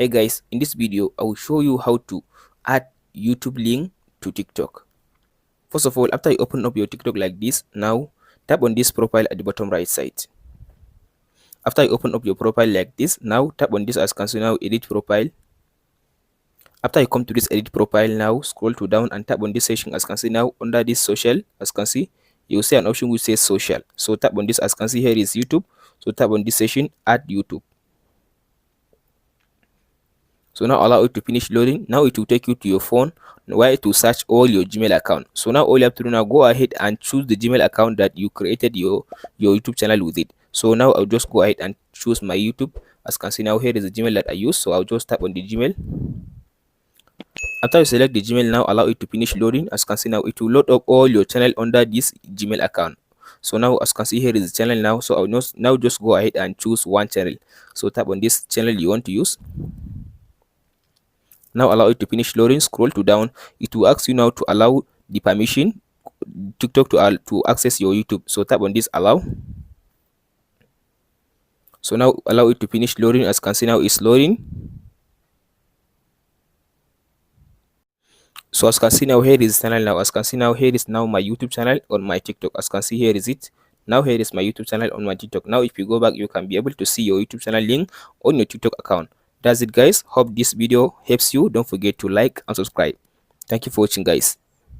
Hey guys, in this video I will show you how to add YouTube link to TikTok. First of all, after you open up your TikTok like this, now tap on this profile at the bottom right side. After you open up your profile like this, now tap on this as can see now edit profile. After you come to this edit profile, now scroll to down and tap on this section as can see now under this social as can see you see an option which says social. So tap on this as can see here is YouTube. So tap on this section, add YouTube. So now allow it to finish loading. Now it will take you to your phone where to search all your Gmail account. So now all you have to do now, go ahead and choose the Gmail account that you created your YouTube channel with it. So now I'll just go ahead and choose my YouTube. As you can see now, here is the Gmail that I use. So I'll just tap on the Gmail. After you select the Gmail, now allow it to finish loading. As you can see now, it will load up all your channel under this Gmail account. So now as you can see, here is the channel now. So I'll now just go ahead and choose one channel. So tap on this channel you want to use. Now allow it to finish loading. Scroll to down. It will ask you now to allow the permission TikTok to access your YouTube. So tap on this allow. So now allow it to finish loading. As you can see now, it's loading. So as you can see now, here is the channel now. As you can see now, here is now my YouTube channel on my TikTok. As you can see, here is it. Now here is my YouTube channel on my TikTok. Now if you go back, you can be able to see your YouTube channel link on your TikTok account. That's it guys. Hope this video helps you. Don't forget to like and subscribe. Thank you for watching guys.